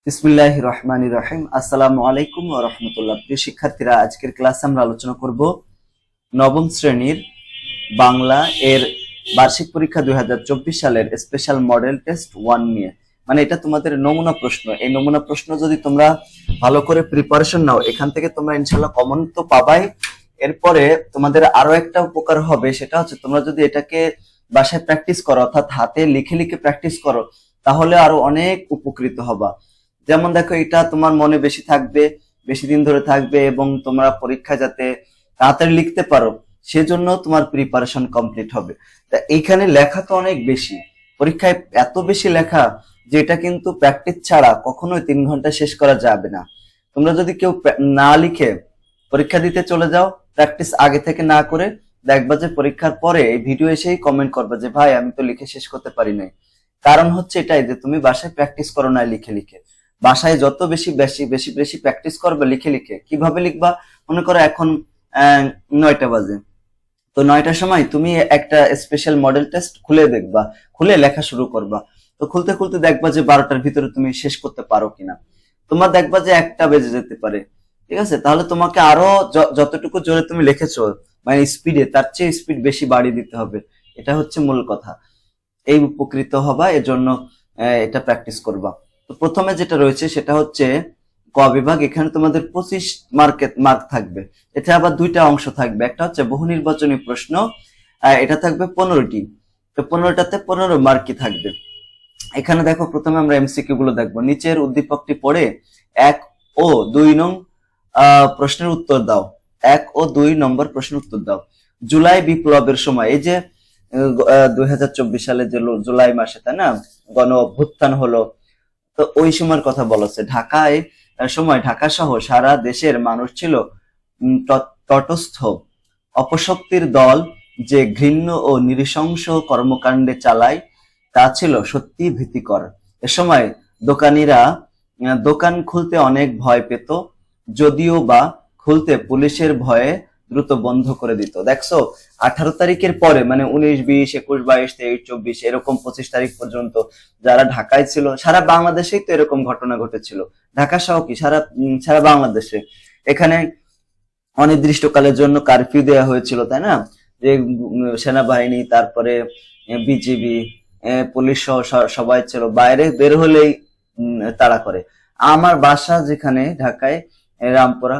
বিসমিল্লাহির রহমানির রহিম। আসসালামু আলাইকুম ওয়া রাহমাতুল্লাহ। প্রিয় শিক্ষার্থীরা, আজকের ক্লাসে আমরা আলোচনা করব নবম শ্রেণীর বাংলা এর বার্ষিক পরীক্ষা 2024 সালের স্পেশাল মডেল টেস্ট 1 নিয়ে। মানে এটা তোমাদের নমুনা প্রশ্ন। এই নমুনা প্রশ্ন যদি তোমরা ভালো করে প্রিপারেশন নাও, এখান থেকে তোমরা ইনশাআল্লাহ কমন তো পাবাই। এরপরে তোমাদের আরো একটা উপকার হবে, সেটা হচ্ছে তোমরা যদি এটাকে বাসায় প্র্যাকটিস করো, অর্থাৎ হাতে লিখে লিখে প্র্যাকটিস করো, তাহলে আরো অনেক উপকৃত হবা। যেমন দেখো, এটা তোমার মনে বেশি থাকবে, বেশি দিন ধরে থাকবে, এবং তোমরা পরীক্ষা যাতে তাড়াতাড়ি লিখতে পারো সেজন্য তোমার প্রিপারেশন কমপ্লিট হবে। তা এইখানে লেখা তো অনেক বেশি, পরীক্ষায় এত বেশি লেখা যে এটা কিন্তু প্র্যাকটিস ছাড়া কখনোই 3 ঘন্টা শেষ করা যাবে না। তোমরা যদি কেউ না লিখে পরীক্ষা দিতে চলে যাও, প্র্যাকটিস আগে থেকে না করে, দেখবা যে পরীক্ষার পরে এই ভিডিও এসেই কমেন্ট করবে যে ভাই আমি তো লিখে শেষ করতে পারি নাই। কারণ হচ্ছে এটাই যে তুমি বাসায় প্র্যাকটিস করো না লিখে লিখে। বাসায় যত বেশি বেশি বেশি বেশি প্র্যাকটিস করবে লিখে লিখে, কিভাবে লিখবা? মনে করো এখন 9টা বাজে, তো 9টার সময় তুমি একটা স্পেশাল মডেল টেস্ট খুলে দেখবা, খুলে লেখা শুরু করবা। তো খুলতে খুলতে দেখবা যে 12টার ভিতরে তুমি শেষ করতে পারো কিনা। তোমার দেখবা যে 1টা বেজে যেতে পারে। ঠিক আছে, তাহলে তোমাকে আরো যতটুকু জোরে তুমি লিখেছো, মানে স্পিডে, তার চেয়ে স্পিড বেশি বাড়িয়ে দিতে হবে। এটা হচ্ছে মূল কথা। এই উপকৃত হবা, এর জন্য এটা প্র্যাকটিস করবা। তো প্রথমে যেটা রয়েছে সেটা হচ্ছে ক বিভাগ। এখানে তোমাদের 25 মার্ক থাকবে। এতে আবার 2টা অংশ থাকবে। একটা হচ্ছে বহু নির্বাচনী প্রশ্ন, এটা থাকবে 15টি। তো 15টাতে 15 মার্কই থাকবে। এখানে দেখো, প্রথমে আমরা এমসিকিউ গুলো দেখবো। নিচের উদ্দীপকটি পড়ে 1 ও 2 নং প্রশ্নের উত্তর দাও। 1 ও 2 নম্বর প্রশ্নের উত্তর দাও। জুলাই বিপ্লবের সময়, এই যে 2024 সালে যে জুলাই মাসে, তাই না, গণ অভ্যুত্থান হলো, তো ওই সময়ের কথা বলেছে। ঢাকায় সময় ঢাকা সহ সারা দেশের মানুষ ছিল তটস্থ। অপশক্তির দল যে ঘৃণ্য ও নৃশংস কর্মকাণ্ডে চালায় তা ছিল সত্যি ভীতিকর। এ সময় দোকানিরা দোকান খুলতে অনেক ভয় পেত, যদিও বা খুলতে পুলিশের ভয়ে দ্রুত বন্ধ করে দিত। দেখছো, 18 তারিখের পরে, মানে 19, 20, 21, 22, 23, 24, এরকম 25 তারিখ পর্যন্ত যারা ঢাকায় ছিল, সারা বাংলাদেশেই তো এরকম ঘটনা ঘটেছিল। ঢাকা সহ কি সারা বাংলাদেশে এখানে অনির্দিষ্টকালের জন্য কারফিউ দেওয়া হয়েছিল, তাই না? যে সেনাবাহিনী, তারপরে বিজিবি, পুলিশ সহ সবাই ছিল, বাইরে বের হলেই তাড়া করে। আমার বাসা যেখানে ঢাকায় রামপুরা,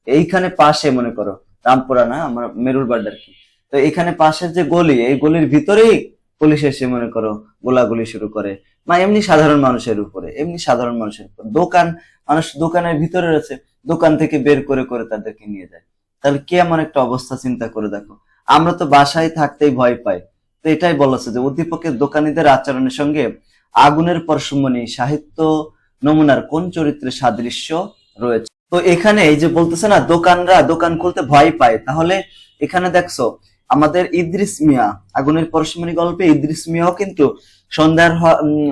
এইখানে পাশে, মনে করো রামপুরা না, আমার মেরুল বাড্ডার কি, তো এখানে পাশের যে গলি, এই গলির ভিতরেই পুলিশ এসে মনে করো গোলাগুলি শুরু করে। মানে এমনি সাধারণ মানুষের উপরে, দোকান, মানুষ দোকানের ভিতরে রয়েছে, দোকান থেকে বের করে করে তাদেরকে নিয়ে যায়। তাহলে কি এমন একটা অবস্থা, চিন্তা করে দেখো। আমরা তো বাসায় থাকতেই ভয় পাই। তো এটাই বলেছে যে উদ্দীপকের দোকানীদের আচরণের সঙ্গে আগুনের পরশমণি সাহিত্য নমুনার কোন চরিত্রের সাদৃশ্য রয়েছে। তো এখানে এই যে বলতেছে না, দোকানরা দোকান খুলতে ভয় পায়, তাহলে এখানে দেখছো আমাদের ইদ্রিস মিয়া, আগুনের পরশমণি গল্পে ইদ্রিস মিয়াও কিন্তু সন্ধ্যার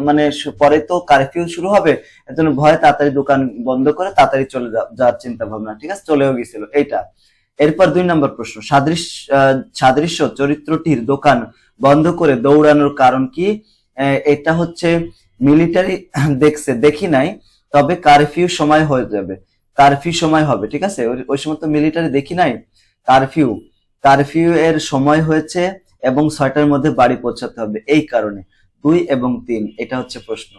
মানে পরে তো কারফিউ শুরু হবে, এর জন্য ভয় তাড়াতাড়ি দোকান বন্ধ করে তাড়াতাড়ি চলে যাওয়ার চিন্তা ভাবনা, ঠিক আছে, চলেও গেছিল এইটা। এরপর 2 নম্বর প্রশ্ন, সাদৃশ্য চরিত্রটির দোকান বন্ধ করে দৌড়ানোর কারণ কি? এটা হচ্ছে মিলিটারি দেখি নাই, তবে কারফিউ সময় হয়ে যাবে, কারফিউ সময় হবে, ঠিক আছে। ওই সময় তো মিলিটারি দেখি নাই, কারফিউ এর সময় হয়েছে এবং 6টার মধ্যে বাড়ি পৌঁছাতে হবে, এই কারণে। 2 এবং 3, এটা হচ্ছে প্রশ্ন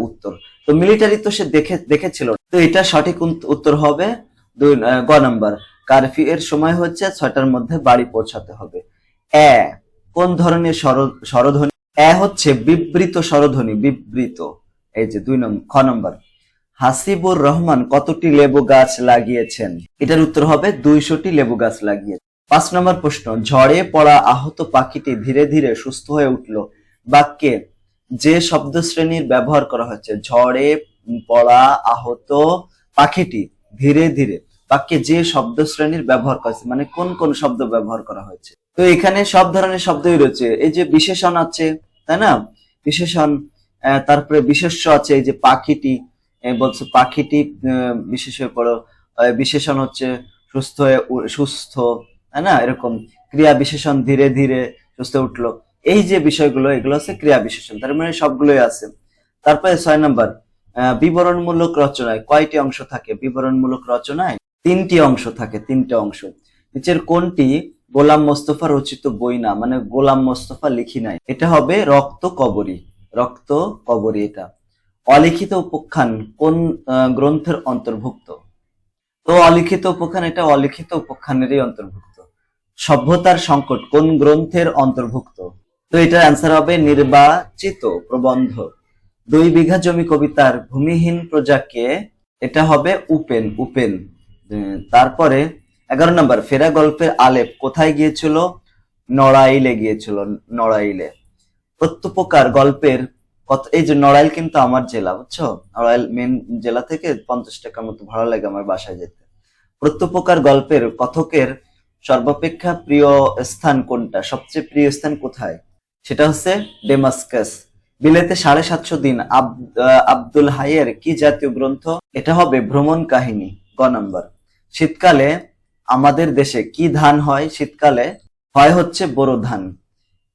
উত্তর। তো মিলিটারি তো সে দেখেছিল, তো এটা সঠিক উত্তর হবে গ নাম্বার। কারফিউ এর সময় হচ্ছে 6টার মধ্যে বাড়ি পৌঁছাতে হবে। কোন ধরনের স্বরধ্বনি? হচ্ছে বিবৃত স্বরধ্বনি, বিবৃত। এই যে 2 নম্বর, খ নম্বর। হাসিবুর রহমান কতটি লেবু গাছ লাগিয়েছেন? এটার উত্তর হবে 200টি লেবু গাছ লাগিয়েছেন। 5 নম্বর প্রশ্ন, ঝড়ে পড়া আহত পাখিটি ধীরে ধীরে সুস্থ হয়ে উঠল বাক্যে যে শব্দ শ্রেণীর ব্যবহার করা হয়েছে? ঝড়ে পড়া আহত পাখিটি ধীরে ধীরে, বাক্যে যে শব্দ শ্রেণীর ব্যবহার করা হয়েছে, মানে কোন কোন শব্দ ব্যবহার করা হয়েছে? তো এখানে সব ধরনের শব্দই রয়েছে। এই যে বিশেষণ আছে, তাই না, বিশেষণ, তারপরে বিশেষ্য আছে। এই যে পাখিটি বলছে, পাখিটি বিশেষ হয়ে পড়ো, বিশেষণ হচ্ছে সুস্থ, তাই না, এরকম। ক্রিয়া বিশেষণ ধীরে ধীরে সুস্থ উঠলো, এই যে বিষয়গুলো, এগুলো হচ্ছে ক্রিয়া বিশেষণ, তার মানে সবগুলোই আছে। তারপরে 6 নম্বর, বিবরণমূলক রচনায় কয়টি অংশ থাকে? বিবরণমূলক রচনায় 3টি অংশ থাকে, 3টে অংশ। নিচের কোনটি গোলাম মোস্তফা রচিত বই না, মানে গোলাম মোস্তফা লিখি নাই? এটা হবে রক্ত কবরী, রক্ত কবরী। এটা অলিখিত উপাখ্যান কোন গ্রন্থের অন্তর্ভুক্ত? তো অলিখিত উপাখ্যান, এটা অলিখিত উপাখ্যানেরই অন্তর্ভুক্ত। সভ্যতার সংকট কোন গ্রন্থের অন্তর্ভুক্ত? তো এটার অ্যান্সার হবে নির্বাচিত প্রবন্ধ। 2 বিঘা জমি কবিতার ভূমিহীন প্রজাকে, এটা হবে উপেন, উপেন। তারপরে 11 নম্বর, ফেরা গল্পের আলেপ কোথায় গিয়েছিল? নড়াইলে গিয়েছিল, নড়াইলে। প্রত্যুপকার গল্পের কত, এই যে নড়াইল কিন্তু আমার জেলা, বুঝছো? নড়াইল মেন জেলা থেকে 50 টাকার মতো ভাড়া লাগে আমার বাসায় যেতে। প্রত্যুপকার গল্পের কথকের সর্বাপেক্ষা প্রিয় স্থান কোনটা? সবচেয়ে প্রিয় স্থান কোথায়? সেটা হচ্ছে ডেমাস্কাস। বিলেতে 750 দিন আব্দুল হাইয়ের কি জাতীয় গ্রন্থ? এটা হবে ভ্রমণ কাহিনী, গ নম্বর। শীতকালে আমাদের দেশে কি ধান হয়? শীতকালে হয় হচ্ছে বোরো ধান।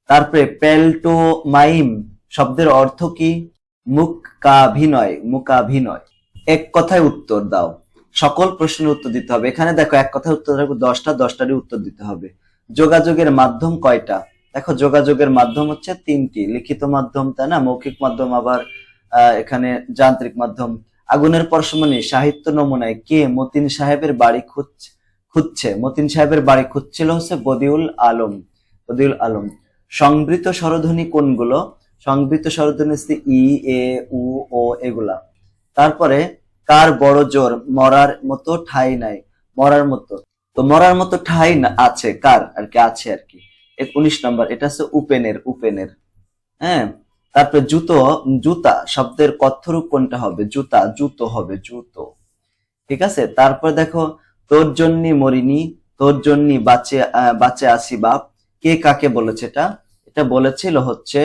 তারপরে পেল্টোমাইম শব্দের অর্থ কি? মুকাভিনয়, মুকাভিনয়। এক কথায় উত্তর দাও। সকল প্রশ্নের উত্তর দিতে হবে। এখানে দেখো এক কথায় উত্তর দেবো 10টারই উত্তর দিতে হবে। যোগাযোগের মাধ্যম কয়টা? দেখো যোগাযোগের মাধ্যম হচ্ছে 3টি। লিখিত মাধ্যম, তাই না, মৌখিক মাধ্যম, আবার এখানে যান্ত্রিক মাধ্যম। আগুনের পরশমণি সাহিত্য নমুনায় কে মতিন সাহেবের বাড়ি খুঁজছে? মতিন সাহেবের বাড়ি খুঁজছিল হচ্ছে বদিউল আলম, বদিউল আলম। সংবৃত স্বরধ্বনি কোনগুলো? সংবৃত স্বরধ্বনি হচ্ছে ই, এ, উ, ও, এগুলা। তারপরে কার বড় জোর মরার মতো ঠাঁই নাই? মরার মতো, তো মরার মতো ঠাঁই আছে কার আর কি, আছে আর কি। 19 নম্বর, এটা হচ্ছে উপেনের, উপেনের। হ্যাঁ। তারপরে জুতা শব্দের কথ্যরূপ কোনটা হবে? জুতা, জুতো হবে, জুতো। ঠিক আছে। তারপর দেখো, তোর জন্য মরিনি, তোর জন্য বাঁচে আসি বাপ, কে কাকে বলেছে? এটা বলেছিল হচ্ছে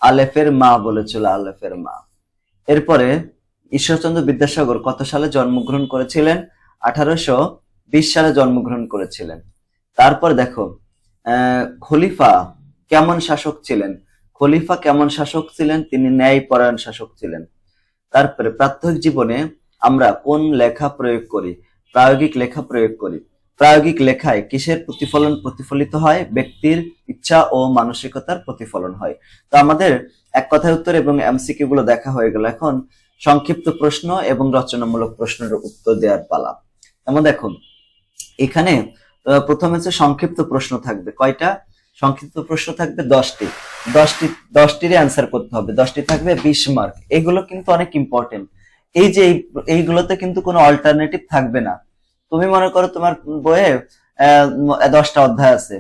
আলেফের মা, বলেছিল আলেফের মা। এরপরে ঈশ্বরচন্দ্র বিদ্যাসাগর কত সালে জন্মগ্রহণ করেছিলেন? 1820 সালে জন্মগ্রহণ করেছিলেন। তারপর দেখো, খলিফা কেমন শাসক ছিলেন? খলিফা কেমন শাসক ছিলেন? তিনি ন্যায়পরায়ণ শাসক ছিলেন। তারপরে প্রাত্যহিক জীবনে আমরা কোন লেখা প্রয়োগ করি? প্রায়োগিক লেখা প্রয়োগ করি। প্রায়োগিক লেখায় কিসের প্রতিফলন প্রতিফলিত হয়? ব্যক্তির ইচ্ছা ও মানসিকতার প্রতিফলন হয়। তো আমাদের এক কথায় উত্তর এবং এমসিকিউ গুলো দেখা হয়ে গেল। এখন সংক্ষিপ্ত প্রশ্ন এবং রচনামূলক প্রশ্নের উত্তর দেওয়ার পালা। যেমন দেখুন, এখানে প্রথমে হচ্ছে সংক্ষিপ্ত প্রশ্ন থাকবে। কয়টা সংক্ষিপ্ত প্রশ্ন থাকবে? 10টি। 10টির অ্যান্সার করতে হবে। 10টি থাকবে 20 মার্ক। এগুলো কিন্তু অনেক ইম্পর্টেন্ট। এই যে এইগুলোতে কিন্তু কোনো অল্টারনেটিভ থাকবে না। তুমি মনে করো তোমার বইয়ে 10টা অধ্যায় আছে।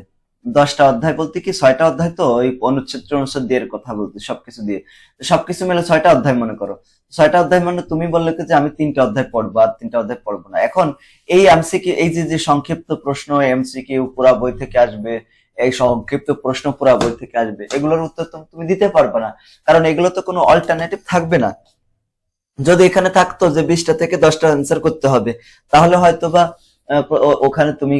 10টা অধ্যায় বলতে কি 6টা অধ্যায়, তো ওই অনুচ্ছেদ অনুচ্ছেদ দিয়ে কথা বলতে, সবকিছু দিয়ে, সবকিছু মিলে 6টা অধ্যায় মনে করো। 6টা অধ্যায় মানে তুমি বললে যে আমি 3টা অধ্যায় পড়বো আর 3টা অধ্যায় পড়বো না। এখন এই এমসিকিউ, এই যে সংক্ষিপ্ত প্রশ্ন এমসিকিউ পুরা বই থেকে আসবে, এই সংক্ষিপ্ত প্রশ্ন পুরা বই থেকে আসবে, এগুলোর উত্তর তুমি দিতে পারবে না, কারণ এগুলো তো কোনো অল্টারনেটিভ থাকবে না। যদি এখানে থাকতো যে 20টা থেকে 10টা অ্যান্সার করতে হবে, তাহলে হয়তো বা ওখানে তুমি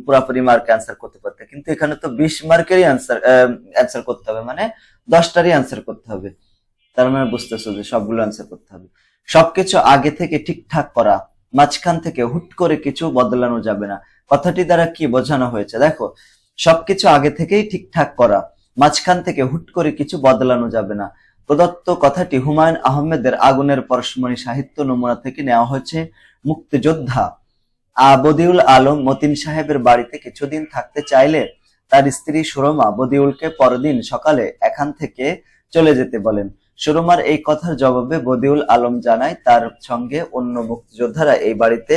পুরাপুরি মার্ক অ্যান্সার করতে পারতে, কিন্তু এখানে তো 20 মার্কেরই অ্যান্সার করতে হবে, মানে 10টারই অ্যান্সার করতে হবে। তার মানে বুঝতেছো যে সবগুলো অ্যান্সার করতে হবে। সবকিছু আগে থেকে ঠিকঠাক করা, মাঝখান থেকে হুট করে কিছু বদলানো যাবে না। কথাটি দ্বারা কি বোঝানো হয়েছে? দেখো, সবকিছু আগে থেকেই ঠিকঠাক করা, মাঝখান থেকে হুট করে কিছু বদলানো যাবে না। প্রদত্ত কথাটি হুমায়ুন আহমেদের আগুনের পরশমণি সাহিত্য নমুনা থেকে নেওয়া হয়েছে। মুক্তিযোদ্ধা বদিউল আলম মতিন সাহেবের বাড়িতে কিছুদিন থাকতে চাইলে তার স্ত্রী সুরমা বদিউলকে পরদিন সকালে এখান থেকে চলে যেতে বলেন। সুরমার এই কথার জবাবে বদিউল আলম জানায় তার সঙ্গে অন্য মুক্তিযোদ্ধারা এই বাড়িতে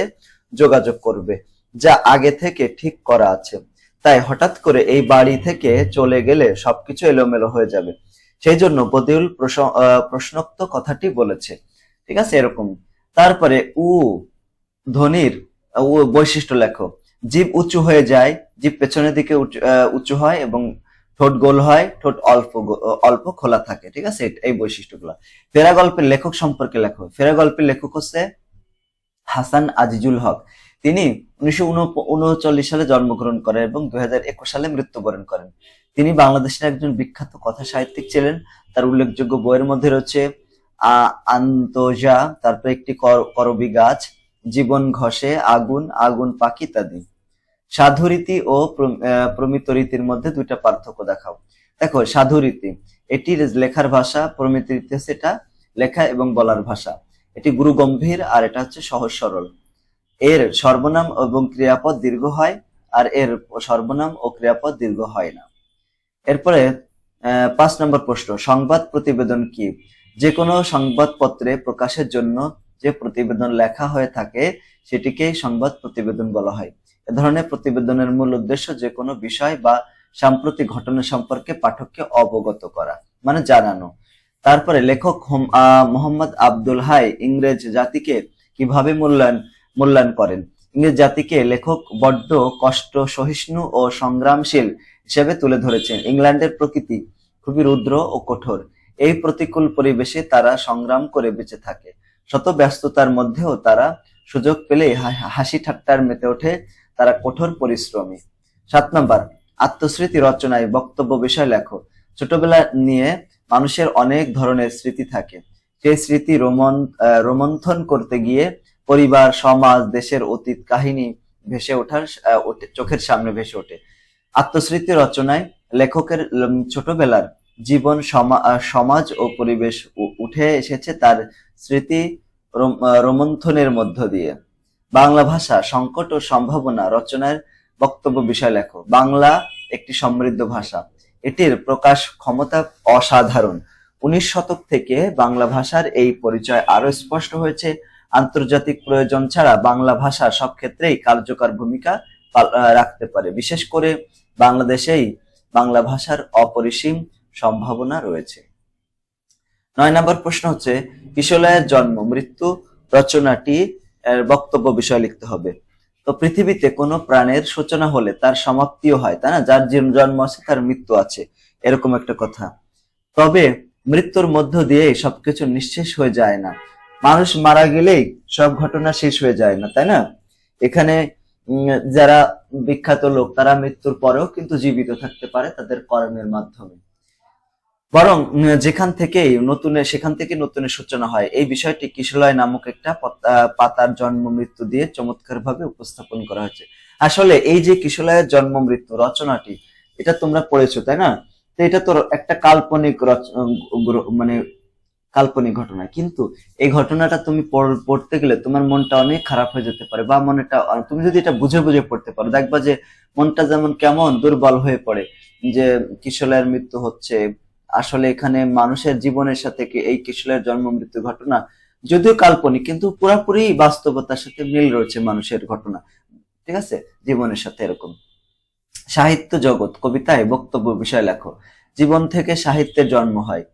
যোগাযোগ করবে, যা আগে থেকে ঠিক করা আছে। তাই হঠাৎ করে এই বাড়ি থেকে চলে গেলে সবকিছু এলোমেলো হয়ে যাবে। সেই জন্য বদিউল প্রশ্নোক্ত কথাটি বলেছে। ঠিক আছে, এরকম। তারপরে ধ্বনির বৈশিষ্ট্য লেখো। জিভ উঁচু হয়ে যায়, জিভ পেছনের দিকে উঁচু হয় এবং ঠোঁট গোল হয়, ঠোঁট অল্প খোলা থাকে। ঠিক আছে, এই বৈশিষ্ট্যগুলো। ফেরা গল্পের লেখক সম্পর্কে লেখো। ফেরা গল্পের লেখক হচ্ছে হাসান আজিজুল হক। তিনি 1939 সালে জন্মগ্রহণ করেন এবং 2021 সালে মৃত্যুবরণ করেন। তিনি বাংলাদেশের একজন বিখ্যাত কথা সাহিত্যিক ছিলেন। তার উল্লেখযোগ্য বইয়ের মধ্যে রয়েছে আন্তজা, তারপর একটি করবী গাছ, জীবন ঘষে, আগুন, আগুন পাখি ইত্যাদি। সাধুরীতি ও প্রমিত রীতির মধ্যে দুইটা পার্থক্য দেখাও। দেখো, সাধুরীতি এটির লেখার ভাষা, প্রমিত রীতি হচ্ছে এটা লেখা এবং বলার ভাষা। এটি গুরু গম্ভীর আর এটা হচ্ছে সহজ সরল। এর সর্বনাম এবং ক্রিয়াপদ দীর্ঘ হয় আর এর সর্বনাম ও ক্রিয়াপদ দীর্ঘ হয় না। এরপরে 5 নম্বর প্রশ্ন, সংবাদ প্রতিবেদন কি? যে কোনো সংবাদপত্রে প্রকাশের জন্য যে প্রতিবেদন লেখা হয়ে থাকে সেটিকেই সংবাদ প্রতিবেদন বলা হয়। এ ধরনের প্রতিবেদনের মূল উদ্দেশ্য যে কোনো বিষয় বা সাম্প্রতিক ঘটনা সম্পর্কে পাঠককে অবগত করা, মানে জানানো। তারপরে লেখক মোহাম্মদ আব্দুল হাই ইংরেজ জাতিকে কিভাবে মূল্যায়ন করেন? ইংরেজ জাতিকে লেখক বড্ড কষ্ট সহিষ্ণু ও সংগ্রামশীল হিসেবে তুলে ধরেছেন। ইংল্যান্ডের প্রকৃতি খুবই রুদ্র ও কঠোর। এই প্রতিকূল পরিবেশে তারা সংগ্রাম করে বেঁচে থাকে। শত ব্যস্ততার মধ্যেও তারা সুযোগ পেলে হাসি ঠাট্টার মেতে ওঠে। তারা কঠোর পরিশ্রমী। 7 নম্বর, আত্মস্মৃতি রচনায় বক্তব্য বিষয় লেখো। ছোটবেলা নিয়ে মানুষের অনেক ধরনের স্মৃতি থাকে। সেই স্মৃতি রোমন্থন করতে গিয়ে পরিবার, সমাজ, দেশের অতীত কাহিনী চোখের সামনে ভেসে ওঠে। আত্মস্মৃতি রচনায় লেখকের ছোটবেলার জীবন, সমাজ ও পরিবেশ উঠে এসেছে তার স্মৃতি রোমন্থনের মধ্য দিয়ে। বাংলা ভাষা সংকট ও সম্ভাবনা রচনার বক্তব্য বিষয় লেখো। বাংলা একটি সমৃদ্ধ ভাষা, এটির প্রকাশ ক্ষমতা অসাধারণ। 19 শতক থেকে বাংলা ভাষার এই পরিচয় আরো স্পষ্ট হয়েছে। আন্তর্জাতিক প্রয়োজন ছাড়া বাংলা ভাষা সব ক্ষেত্রেই কার্যকর ভূমিকা রাখতে পারে। বিশেষ করে বাংলাদেশেই বাংলা ভাষার অপরিসীম সম্ভাবনা রয়েছে। 9 নম্বর প্রশ্ন হচ্ছে, কিশলয়ের জন্ম মৃত্যু রচনাটি বক্তব্য বিষয় লিখতে হবে। তো পৃথিবীতে কোনো প্রাণের সূচনা হলে তার সমাপ্তিও হয়, তাই না? যার জন্ম আছে তার মৃত্যু আছে, এরকম একটা কথা। তবে মৃত্যুর মধ্য দিয়ে সবকিছু নিঃশেষ হয়ে যায় না। মানুষ মারা গেলেই সব ঘটনা শেষ হয়ে যায় না, তাই না? এখানে যারা বিখ্যাত লোক তারা মৃত্যুর পরেও কিন্তু জীবিত থাকতে পারে তাদের কর্মের মাধ্যমে। বরং সেখান থেকে নতুনের সূচনা হয়। এই বিষয়টি কিশলয় নামক একটা পাতার জন্ম মৃত্যু দিয়ে চমৎকার ভাবে উপস্থাপন করা হয়েছে। আসলে এই যে কিশলয়ের জন্ম মৃত্যু রচনাটি, এটা তোমরা পড়েছো, তাই না? তো এটা তো একটা মানে কাল্পনিক ঘটনা, কিন্তু এই ঘটনাটা তুমি পড়তে গেলে তোমার মনটা অনেক খারাপ হয়ে যেতে পারে, বা তুমি যদি এটা বুঝে বুঝে পড়তে পারো, দেখবা যে মনটা যেমন কেমন দুর্বল হয়ে পড়ে, যে কিশলয়ের মৃত্যু হচ্ছে। আসলে এখানে মানুষের জীবনের সাথে এই কিশলয়ের জন্ম মৃত্যু ঘটনা যদিও কাল্পনিক, কিন্তু পুরাপুরি বাস্তবতার সাথে মিল রয়েছে মানুষের ঘটনা, ঠিক আছে, জীবনের সাথে। এরকম সাহিত্য জগৎ কবিতায় বক্তব্য বিষয় লেখো। জীবন থেকে সাহিত্যের জন্ম হয়,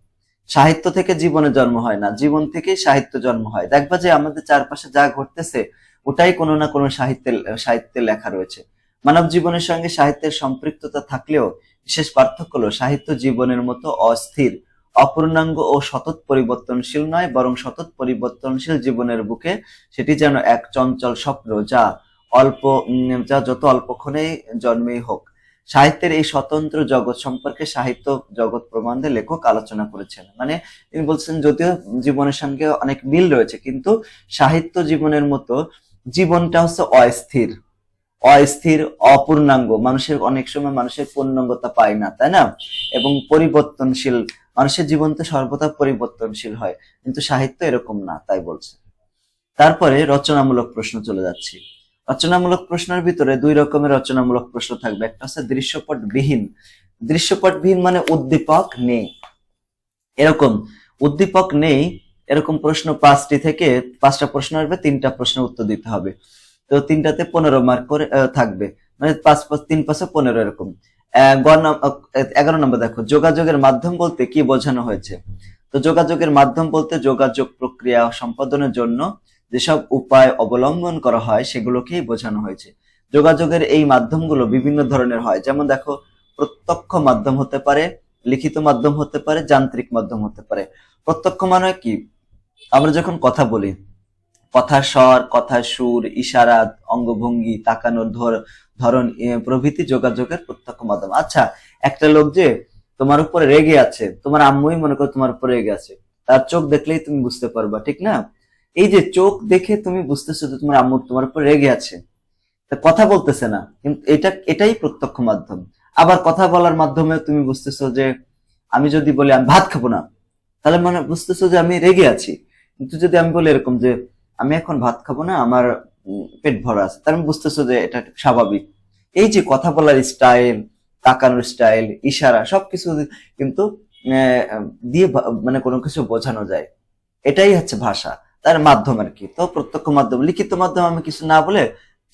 সাহিত্য থেকে জীবনের জন্ম হয় না, জীবন থেকে সাহিত্য জন্ম হয়। দেখবা যে আমাদের চারপাশে যা ঘটতেছে ওটাই কোনো না কোনো সাহিত্যে লেখা রয়েছে। মানব জীবনের সঙ্গে সাহিত্যের সম্পৃক্ততা থাকলেও বিশেষ পার্থক্য হলো সাহিত্য জীবনের মতো অস্থির, অপূর্ণাঙ্গ ও সতত পরিবর্তনশীল নয়, বরং সতত পরিবর্তনশীল জীবনের বুকে সেটি যেন এক চঞ্চল স্বপ্ন, যা যত অল্পক্ষণেই জন্মেই হোক। সাহিত্যের এই স্বতন্ত্র জগৎ সম্পর্কে সাহিত্য জগৎ প্রবন্ধে লেখক আলোচনা করেছেন। মানে তিনি বলছেন যদিও জীবনের সঙ্গে অনেক মিল রয়েছে, কিন্তু সাহিত্য জীবনের মতো জীবনটা হচ্ছে অস্থির, অপূর্ণাঙ্গ। অনেক সময় মানুষের পূর্ণাঙ্গতা পায় না, তাই না? এবং পরিবর্তনশীল, মানুষের জীবন তো সর্বদা পরিবর্তনশীল হয়, কিন্তু সাহিত্য এরকম না, তাই বলছে। তারপরে রচনামূলক প্রশ্ন চলে যাচ্ছি। রচনামূলক প্রশ্নের ভিতরে 2 রকমের রচনামূলক প্রশ্ন থাকবে। একটা হচ্ছে দৃশ্যপটবিহীন মানে উদ্দীপক নেই, এরকম প্রশ্ন 5টা প্রশ্ন আসবে, 3টা প্রশ্নের উত্তর দিতে হবে। তো 3টাতে 15 মার্ক করে থাকবে, মানে 3 × 5 = 15 এরকম। 11 নম্বর দেখো, যোগাযোগের মাধ্যম বলতে কি বোঝানো হয়েছে? তো যোগাযোগের মাধ্যম বলতে যোগাযোগ প্রক্রিয়া সম্পাদনের জন্য যেসব উপায় অবলম্বন করা হয় সেগুলোকেই বোঝানো হয়েছে। যোগাযোগের এই মাধ্যমগুলো বিভিন্ন ধরনের হয়, যেমন দেখো, প্রত্যক্ষ মাধ্যম হতে পারে, লিখিত মাধ্যম হতে পারে, যান্ত্রিক মাধ্যম হতে পারে। প্রত্যক্ষ মানে কি? আমরা যখন কথা বলি, কথার স্বর, কথার সুর, ইশারা, অঙ্গভঙ্গি, তাকানোর ধরন প্রভৃতি যোগাযোগের প্রত্যক্ষ মাধ্যম। আচ্ছা, একটা লোক যে তোমার উপরে রেগে আছে, তোমার আম্মুই মনে করো তোমার উপরে রেগে আছে, তার চোখ দেখলেই তুমি বুঝতে পারবা, ঠিক না? এই যে চোখ দেখে তুমি বুঝতেছো যে তোমার আম্মু তোমার উপর রেগে আছে, তা কথা বলতেছে না, কিন্তু এটাই প্রত্যক্ষ মাধ্যম। আবার কথা বলার মাধ্যমে তুমি বুঝতেছো যে আমি যদি বলি আমি ভাত খাবো না, তাহলে মানে বুঝতেছো যে আমি রেগে আছি। কিন্তু যদি আমি বলি এরকম যে আমি এখন ভাত খাবো না, আমার পেট ভরা আছে, তাহলে বুঝতেছো যে এটা স্বাভাবিক। এই যে কথা বলার স্টাইল, তাকানোর স্টাইল, ইশারা সবকিছু কিন্তু দিয়ে মানে কোনো কিছু বোঝানো যায়। এটাই হচ্ছে ভাষা, তার মাধ্যম আর কি। তো প্রত্যক্ষ মাধ্যম, লিখিত মাধ্যম আমি কিছু না বলে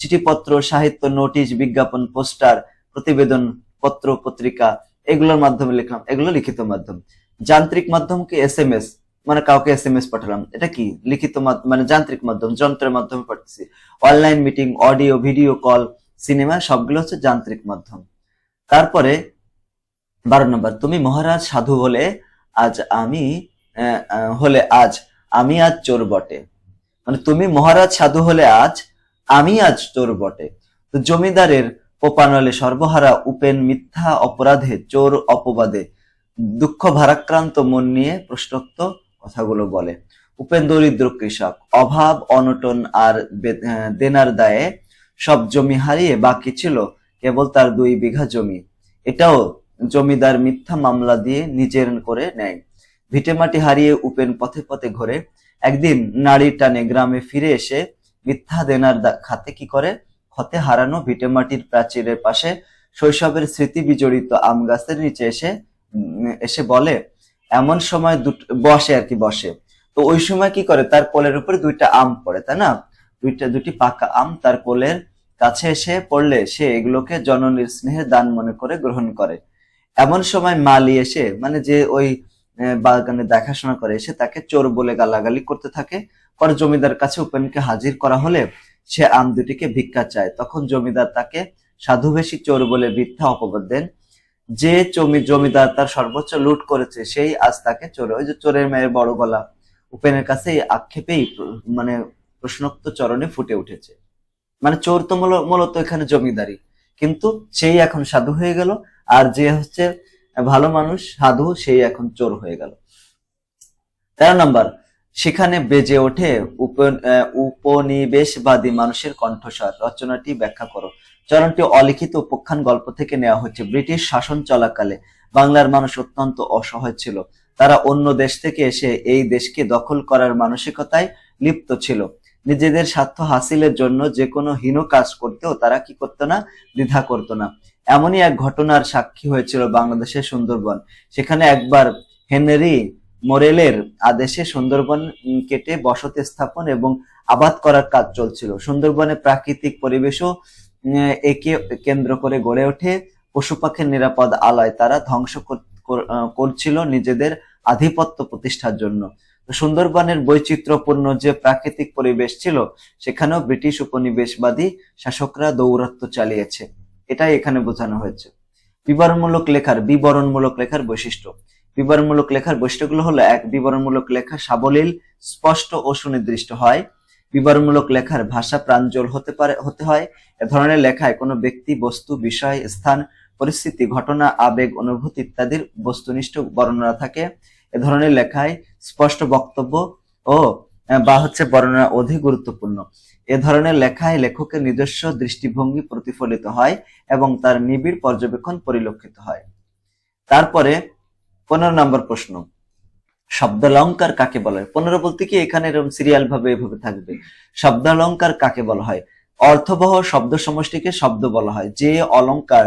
চিঠিপত্র, সাহিত্য, নোটিশ, বিজ্ঞাপন, পোস্টার, প্রতিবেদন, পত্র, পত্রিকা, এগুলোর মাধ্যমে লিখলাম, এগুলো লিখিত মাধ্যম। যান্ত্রিক মাধ্যম কি SMS, মানে কাউকে SMS পাঠালাম, এটা কি লিখিত মাধ্যম, মানে যান্ত্রিক মাধ্যম, যন্ত্রের মাধ্যমে পাঠাচ্ছি। Online meeting, audio, video call, cinema, সবগুলো হচ্ছে যান্ত্রিক মাধ্যম। তারপরে 12 নম্বর, তুমি মহারাজ সাধু হলে আজ আমি আজ আমি আজ চোর বটে। মানে তুমি মহারাজ সাধু হলে আজ আমি আজ চোর বটে। তো জমিদারের পোপানলে সর্বহারা উপেন মিথ্যা অপরাধে চোর অপবাদে দুঃখ ভারাক্রান্ত মন নিয়ে প্রশ্নোক্ত কথাগুলো বলে। উপেন দরিদ্র কৃষক, অভাব অনটন আর দেনার দায়ে সব জমি হারিয়ে বাকি ছিল কেবল তার 2 বিঘা জমি। এটাও জমিদার মিথ্যা মামলা দিয়ে নিজের করে নেয়। ভিটেমাটি হারিয়ে উপেন পথে পথে ঘোরে। একদিন নারী টানে গ্রামে ফিরে এসে মিথ্যা দেনার খাতে কি করে, ক্ষতে হারানো ভিটেমাটির প্রাচীরের পাশে শৈশবের স্মৃতি বিজড়িত আম গাছের নিচে এসে বলে, এমন সময় বসে আর কি, বসে। তো ওই সময় কি করে, তার কোলের উপরে 2টা আম পড়ে, তাই না? দুটি পাকা আম তার কোলের কাছে এসে পড়লে সে এগুলোকে জননীর স্নেহের দান মনে করে গ্রহণ করে। এমন সময় মালি এসে, মানে যে ওই বাগানে দেখাশোনা করে, এসে তাকে চোর বলে গালাগালি করতে থাকে। পরে জমিদার কাছে উপেনকে হাজির করা হলে সে আম দুটিকে ভিক্ষা চায়। তখন জমিদার তাকে সাধুবেশী চোর বলে মিথ্যা অপবাদ দেন। যে জমিদার তার সর্বোচ্চ লুট করেছে সেই আজ তাকে চোর, ওই যে চোরের মেয়ের বড় গলা, উপেনের কাছে এই আক্ষেপেই মানে প্রশ্নোক্ত চরণে ফুটে উঠেছে। মানে চোর তো মূলত এখানে জমিদারি, কিন্তু সেই এখন সাধু হয়ে গেল, আর যে হচ্ছে ভালো মানুষ সাধু, সেই এখন চোর হয়ে গেল। 13 নম্বর, সেখানে বেজে ওঠে উপনিবেশবাদী মানুষের কণ্ঠস্বর। রচনাটি ব্যাখ্যা করো। চরণটি অলিখিত উপাখ্যান গল্প থেকে নেওয়া হচ্ছে। ব্রিটিশ শাসন চলাকালে বাংলার মানুষ অত্যন্ত অসহায় ছিল। তারা অন্য দেশ থেকে এসে এই দেশকে দখল করার মানসিকতায় লিপ্ত ছিল। নিজেদের স্বার্থ হাসিলের জন্য যে কোনো হীন কাজ করতেও তারা কি করতো না, দ্বিধা করতো না। এমনই এক ঘটনার সাক্ষী হয়েছিল বাংলাদেশের সুন্দরবন। সেখানে একবার হেনরি মোরেলের আদেশে সুন্দরবন কেটে বসতি স্থাপন এবং আবাদ করার কাজ চলছিল। সুন্দরবনে প্রাকৃতিক পরিবেশও একে কেন্দ্র করে গড়ে ওঠে। পশু পাখির নিরাপদ আলয় তারা ধ্বংস করছিল নিজেদের আধিপত্য প্রতিষ্ঠার জন্য। সুন্দরবনের বৈচিত্র্যপূর্ণ যে প্রাকৃতিক পরিবেশ ছিল, সেখানেও ব্রিটিশ উপনিবেশবাদী শাসকরা দৌরাত্ম্য চালিয়েছে, এটাই এখানে বোঝানো হয়েছে। বিবরণমূলক লেখার বৈশিষ্ট্য। বিবরণমূলক লেখার বৈশিষ্ট্যগুলো হলো: 1. বিবরণমূলক লেখা সাবলীল, স্পষ্ট ও সুনির্দিষ্ট হয়। বিবরণমূলক লেখার ভাষা প্রাঞ্জল হতে হয়। এ ধরনের লেখায় কোনো ব্যক্তি, বস্তু, বিষয়, স্থান, পরিস্থিতি, ঘটনা, আবেগ, অনুভূতি ইত্যাদির বস্তুনিষ্ঠ বর্ণনা থাকে। এ ধরনের লেখায় স্পষ্ট বক্তব্য ও বর্ণনা অধিক গুরুত্বপূর্ণ। এ ধরনের লেখায় লেখকের নিজস্ব দৃষ্টিভঙ্গি প্রতিফলিত হয় এবং তার নিবিড় পর্যবেক্ষণ পরিলক্ষিত হয়। তারপরে 15 নম্বর প্রশ্ন, শব্দালঙ্কার কাকে বলা হয়? 15 বলতে কি এখানে এরকম সিরিয়াল ভাবে এভাবে থাকবে। শব্দালঙ্কার কাকে বলা হয়? অর্থবহ শব্দ সমষ্টিকে শব্দ বলা হয়। যে অলঙ্কার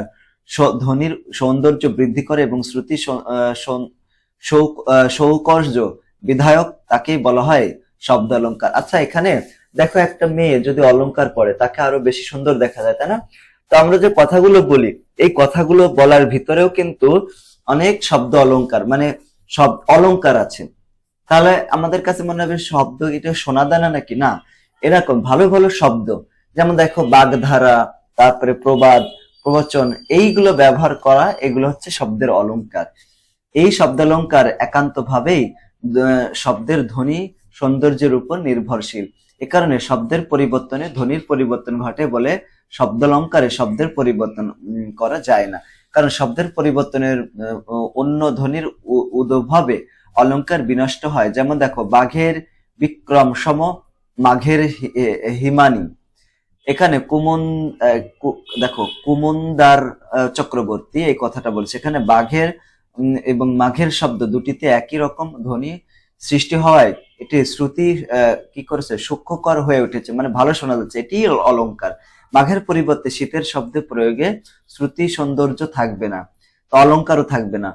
ধ্বনির সৌন্দর্য বৃদ্ধি করে এবং শ্রুতি সৌকর্য বিধায়ক, তাকেই বলা হয় শব্দালঙ্কার। আচ্ছা, এখানে দেখো, একটা মেয়ে যদি অলঙ্কার পরে তাকে আরো বেশি সুন্দর দেখা যায়, তাই না? তো আমরা যে কথাগুলো বলি, এই কথাগুলো বলার ভিতরেও কিন্তু অনেক শব্দ অলঙ্কার, মানে সব অলঙ্কার আছে। তাহলে আমাদের কাছে মনে হবে শব্দ এটা শোনা দেয় না নাকি? না, এরকম ভালো ভালো শব্দ, যেমন দেখো বাগধারা, তারপরে প্রবাদ, প্রবচন, এইগুলো ব্যবহার করা, এগুলো হচ্ছে শব্দের অলঙ্কার। এই শব্দালঙ্কার একান্ত ভাবেই শব্দের ধ্বনি সৌন্দর্যের উপর নির্ভরশীল। এ কারণে শব্দের পরিবর্তনে ধ্বনির পরিবর্তন ঘটে বলে শব্দালঙ্কারে শব্দের পরিবর্তন করা যায় না। কারণ শব্দের পরিবর্তনের অন্য ধ্বনির উদ্ভবে অলংকার বিনষ্ট হয়। যেমন দেখো, বাঘের বিক্রম সম মাঘের হিমানি। এখানে দেখো কুমুন্দার চক্রবর্তী এই কথাটা বলছে। এখানে বাঘের এবং মাঘের শব্দ দুটিতে একই রকম ধ্বনি সৃষ্টি হওয়ায় এটি শ্রুতি কি করেছে, সূক্ষ্মকর হয়ে উঠেছে, মানে ভালো শোনা যাচ্ছে, এটি অলংকার। মাঘের পরিবর্তে শীতের শব্দে প্রয়োগে শ্রুতি সৌন্দর্য থাকবে না, তো অলংকারও থাকবে না।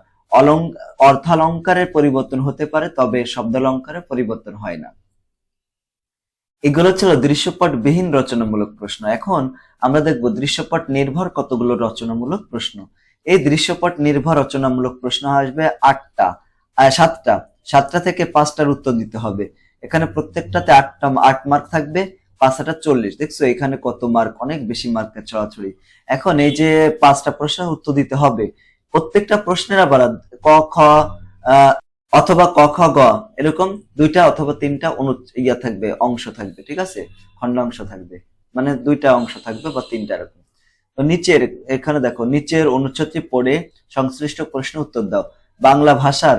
অর্থালঙ্কারের পরিবর্তন হতে পারে, তবে শব্দালঙ্কারের পরিবর্তন হয় না। এগুলো ছিল দৃশ্যপট বিহীন রচনামূলক প্রশ্ন। এখন আমরা দেখব দৃশ্যপট নির্ভর কতগুলো রচনামূলক প্রশ্ন। এই দৃশ্যপট নির্ভর রচনামূলক প্রশ্ন আসবে সাতটা থেকে 5টার উত্তর দিতে হবে। এখানে প্রত্যেকটাতে 8 মার্ক থাকবে, 5টা 40। দেখছো এখানে কত মার্ক, অনেক বেশি মার্কের ছড়াছড়ি। এখন এই যে 5টা প্রশ্নের উত্তর দিতে হবে, প্রত্যেকটা প্রশ্নের আবার ক খ অথবা ক খ গ এরকম 2টা অথবা 3টা থাকবে, অংশ থাকবে, ঠিক আছে, খণ্ডাংশ থাকবে, মানে 2টা অংশ থাকবে বা 3টা এরকম। তো এখানে দেখো, নিচের অনুচ্ছেদটি পড়ে সংশ্লিষ্ট প্রশ্ন উত্তর দাও। বাংলা ভাষার